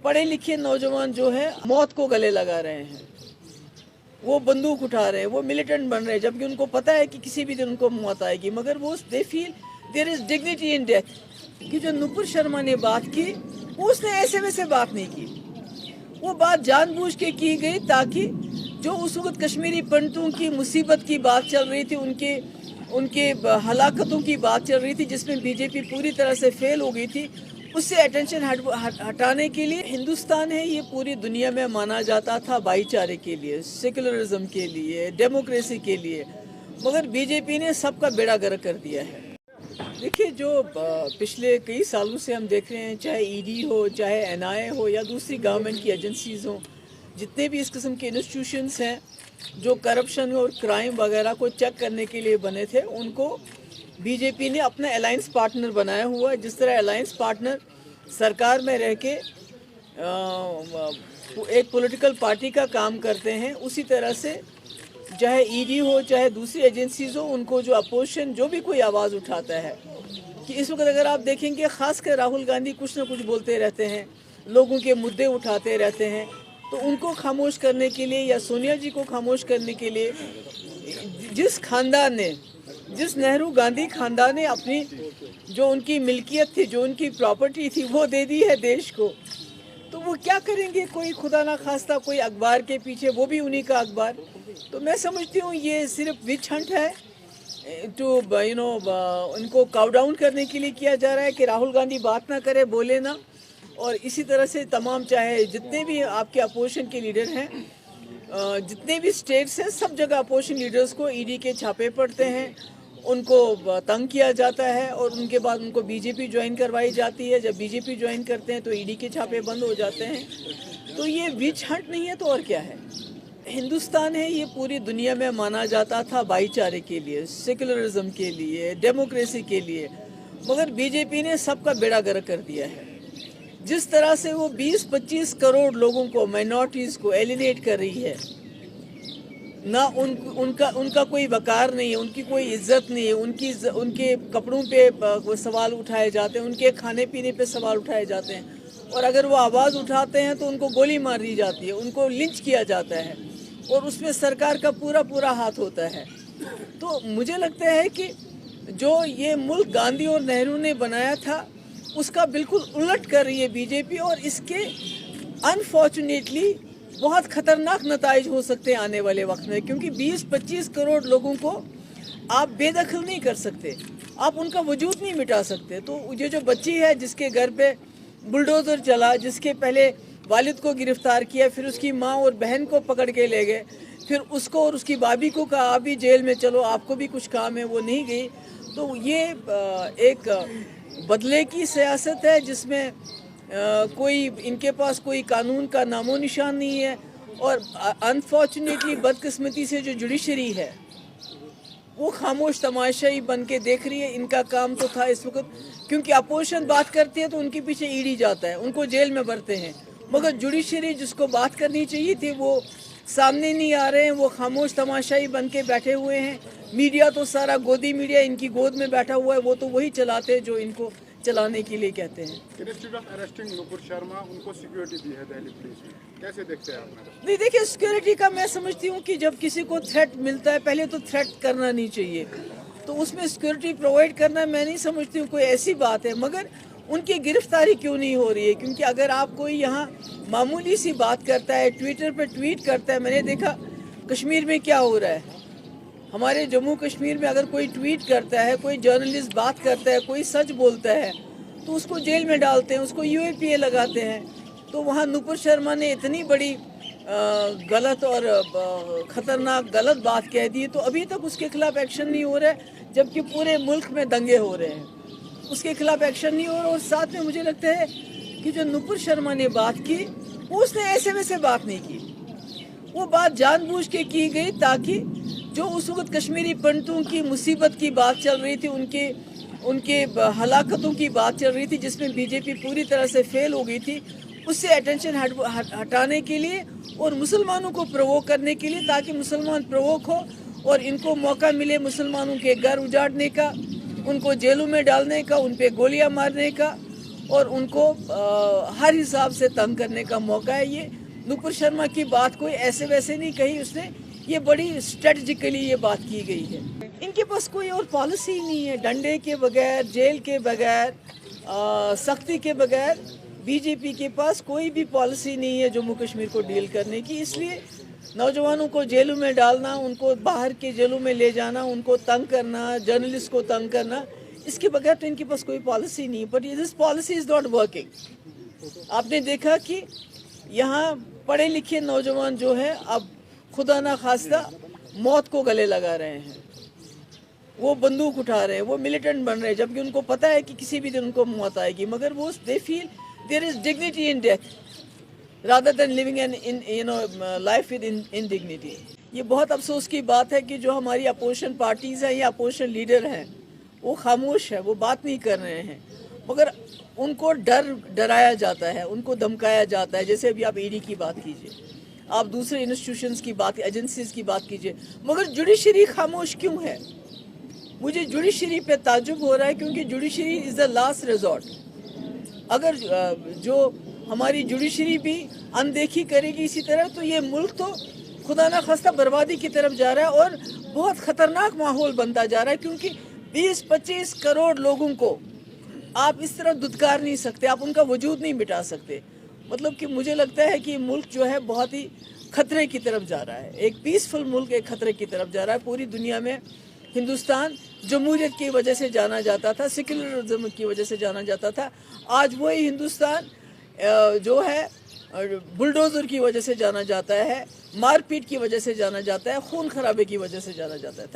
पढ़े लिखे नौजवान जो है मौत को गले लगा रहे हैं, वो बंदूक उठा रहे हैं, वो मिलिटेंट बन रहे हैं, जबकि उनको पता है कि किसी भी दिन उनको मौत आएगी, मगर वो they feel there is dignity in death. कि जो नुपुर शर्मा ने बात की वो उसने ऐसे वैसे बात नहीं की, वो बात जानबूझ के की गई ताकि जो उस वक्त कश्मीरी पंडितों की मुसीबत की बात चल रही थी, उनके हलाकतों की बात चल रही थी, जिसमें बीजेपी पूरी तरह से फेल हो गई थी, उससे अटेंशन हटाने के लिए हिंदुस्तान है ये पूरी दुनिया में माना जाता था भाईचारे के लिए, सेकुलरिज्म के लिए, डेमोक्रेसी के लिए, मगर बीजेपी ने सबका बेड़ा गर्क कर दिया है। देखिए, जो पिछले कई सालों से हम देख रहे हैं, चाहे ईडी हो, चाहे एनआईए हो या दूसरी गवर्नमेंट की एजेंसीज हों, जितने भी इस किस्म के इंस्टीट्यूशंस हैं जो करप्शन और क्राइम वगैरह को चेक करने के लिए बने थे, उनको बीजेपी ने अपना अलायंस पार्टनर बनाया हुआ है। जिस तरह अलायंस पार्टनर सरकार में रह के एक पॉलिटिकल पार्टी का काम करते हैं, उसी तरह से चाहे ईडी हो चाहे दूसरी एजेंसीज हो, उनको जो अपोजिशन जो भी कोई आवाज़ उठाता है, कि इस वक्त अगर आप देखेंगे खासकर राहुल गांधी कुछ ना कुछ बोलते रहते हैं, लोगों के मुद्दे उठाते रहते हैं, तो उनको खामोश करने के लिए या सोनिया जी को खामोश करने के लिए जिस नेहरू गांधी खानदान ने अपनी जो उनकी मिल्कियत थी, जो उनकी प्रॉपर्टी थी, वो दे दी है देश को, तो वो क्या करेंगे? कोई खुदा ना खास्ता कोई अखबार के पीछे, वो भी उन्हीं का अखबार। तो मैं समझती हूँ ये सिर्फ विच हंट है, टू उनको काउ डाउन करने के लिए किया जा रहा है कि राहुल गांधी बात ना करे, बोले ना। और इसी तरह से तमाम चाहे जितने भी आपके अपोजिशन के लीडर हैं, जितने भी स्टेट्स हैं, सब जगह अपोजिशन लीडर्स को ईडी के छापे पड़ते हैं, उनको तंग किया जाता है और उनके बाद उनको बीजेपी ज्वाइन करवाई जाती है। जब बीजेपी ज्वाइन करते हैं तो ईडी के छापे बंद हो जाते हैं। तो ये विच हंट नहीं है तो और क्या है? हिंदुस्तान है ये पूरी दुनिया में माना जाता था भाईचारे के लिए, सेकुलरिज्म के लिए, डेमोक्रेसी के लिए, मगर बीजेपी ने सबका बेड़ा गर्क कर दिया है। जिस तरह से वो 20-25 करोड़ लोगों को, माइनॉरिटीज़ को एलिनेट कर रही है, ना उनका कोई वकार नहीं है, उनकी कोई इज्जत नहीं है, उनके कपड़ों पे सवाल उठाए जाते हैं, उनके खाने पीने पे सवाल उठाए जाते हैं, और अगर वो आवाज़ उठाते हैं तो उनको गोली मार दी जाती है, उनको लिंच किया जाता है, और उसमें सरकार का पूरा हाथ होता है। तो मुझे लगता है कि जो ये मुल्क गांधी और नेहरू ने बनाया था, उसका बिल्कुल उलट कर रही है बीजेपी, और इसके अनफॉर्चुनेटली बहुत खतरनाक नताइज हो सकते हैं आने वाले वक्त में, क्योंकि 20-25 करोड़ लोगों को आप बेदखल नहीं कर सकते, आप उनका वजूद नहीं मिटा सकते। तो ये जो बच्ची है जिसके घर पे बुलडोज़र चला, जिसके पहले वालिद को गिरफ्तार किया, फिर उसकी माँ और बहन को पकड़ के ले गए, फिर उसको और उसकी भाभी को कहा आप भी जेल में चलो, आपको भी कुछ काम है, वो नहीं गई। तो ये एक बदले की सियासत है जिसमें कोई इनके पास कोई कानून का नामो निशान नहीं है, और अनफॉर्चुनेटली बदकिस्मती से जो जुडिशरी है वो खामोश तमाशाई बन के देख रही है। इनका काम तो था इस वक्त, क्योंकि अपोजिशन बात करती है तो उनके पीछे ईडी जाता है, उनको जेल में भरते हैं, मगर जुडिशरी जिसको बात करनी चाहिए थी वो सामने नहीं आ रहे हैं, वो खामोश तमाशाई बन के बैठे हुए हैं। मीडिया तो सारा गोदी मीडिया इनकी गोद में बैठा हुआ है, वो तो वही चलाते हैं जो इनको चलाने के लिए कहते हैं। Instead of arresting Nupur Sharma, उनको सिक्योरिटी दी है दिल्ली पुलिस ने, कैसे देखते हैं आप? नहीं, देखिए, सिक्योरिटी का मैं समझती हूँ कि जब किसी को थ्रेट मिलता है, पहले तो थ्रेट करना नहीं चाहिए, तो उसमें सिक्योरिटी प्रोवाइड करना मैं नहीं समझती हूँ कोई ऐसी बात है। मगर उनकी गिरफ्तारी क्यों नहीं हो रही है? क्योंकि अगर आप कोई यहाँ मामूली सी बात करता है, ट्विटर पर ट्वीट करता है, मैंने देखा कश्मीर में क्या हो रहा है, हमारे जम्मू कश्मीर में अगर कोई ट्वीट करता है, कोई जर्नलिस्ट बात करता है, कोई सच बोलता है, तो उसको जेल में डालते हैं, उसको यूएपीए लगाते हैं। तो वहाँ नुपुर शर्मा ने इतनी बड़ी गलत और ख़तरनाक गलत बात कह दी, तो अभी तक उसके खिलाफ एक्शन नहीं हो रहा है, जबकि पूरे मुल्क में दंगे हो रहे हैं, उसके खिलाफ एक्शन नहीं हो रहा। और साथ में मुझे लगता है कि जो नुपुर शर्मा ने बात की वो उसने ऐसे वैसे बात नहीं की, वो बात जानबूझ के की गई ताकि जो उस वक्त कश्मीरी पंडितों की मुसीबत की बात चल रही थी, उनके हलाकतों की बात चल रही थी, जिसमें बीजेपी पूरी तरह से फेल हो गई थी, उससे अटेंशन हटाने के लिए और मुसलमानों को प्रोवोक करने के लिए, ताकि मुसलमान प्रोवोक हो और इनको मौका मिले मुसलमानों के घर उजाड़ने का, उनको जेलों में डालने का, उन पे गोलियां मारने का, اور ان کو ہر حساب سے تنگ کرنے کا موقع ہے. یہ نپر شرما کی بات کوئی ایسے ویسے نہیں کہی اس نے, یہ بڑی اسٹریٹجیکلی یہ بات کی گئی ہے. ان کے پاس کوئی اور پالیسی نہیں ہے. ڈنڈے کے بغیر, جیل کے بغیر, سختی کے بغیر بی جے پی کے پاس کوئی بھی پالیسی نہیں ہے جموں کشمیر کو ڈیل کرنے کی. اس لیے نوجوانوں کو جیلوں میں ڈالنا, ان کو باہر کے جیلوں میں لے جانا, ان کو تنگ کرنا, جرنلسٹ کو تنگ کرنا, اس کے بغیر تو ان کے پاس کوئی پالیسی نہیں. But this policy is not working. آپ نے دیکھا کہ یہاں پڑھے لکھے نوجوان جو ہے اب خدا نہ خواستہ موت کو گلے لگا رہے ہیں, وہ بندوق اٹھا رہے ہیں, وہ ملیٹنٹ بن رہے ہیں, جبکہ ان کو پتہ ہے کہ کسی بھی دن ان کو موت آئے گی, مگر وہ they feel there is dignity in death rather than living life with indignity. یہ بہت افسوس کی بات ہے کہ جو ہماری اپوزیشن پارٹیز ہیں یا اپوزیشن لیڈر ہیں وہ خاموش ہے, وہ بات نہیں کر رہے ہیں, مگر ان کو ڈرایا جاتا ہے, ان کو دھمکایا جاتا ہے. جیسے ابھی آپ ای ڈی کی بات کیجئے, آپ دوسرے انسٹیٹیوشنز کی بات, ایجنسیز کی بات کیجئے, مگر جوڈیشری خاموش کیوں ہے؟ مجھے جوڈیشری پہ تعجب ہو رہا ہے, کیونکہ judiciary is the last resort. اگر جو ہماری جوڈیشری بھی اندیکھی کرے گی اسی طرح, تو یہ ملک تو خدا نہ خواستہ بربادی کی طرف جا رہا ہے, اور بہت خطرناک ماحول بنتا جا رہا ہے. کیونکہ 20-25 کروڑ لوگوں کو آپ اس طرح دھتکار نہیں سکتے, آپ ان کا وجود نہیں مٹا سکتے. مطلب کہ مجھے لگتا ہے کہ ملک جو ہے بہت ہی خطرے کی طرف جا رہا ہے. ایک پیسفل ملک ایک خطرے کی طرف جا رہا ہے. پوری دنیا میں ہندوستان جمہوریت کی وجہ سے جانا جاتا تھا, سیکولرزم کی وجہ سے جانا جاتا تھا. آج وہی ہندوستان جو ہے بلڈوزر کی وجہ سے جانا جاتا ہے, مار پیٹ کی وجہ سے جانا جاتا ہے, خون خرابے کی وجہ سے جانا جاتا ہے.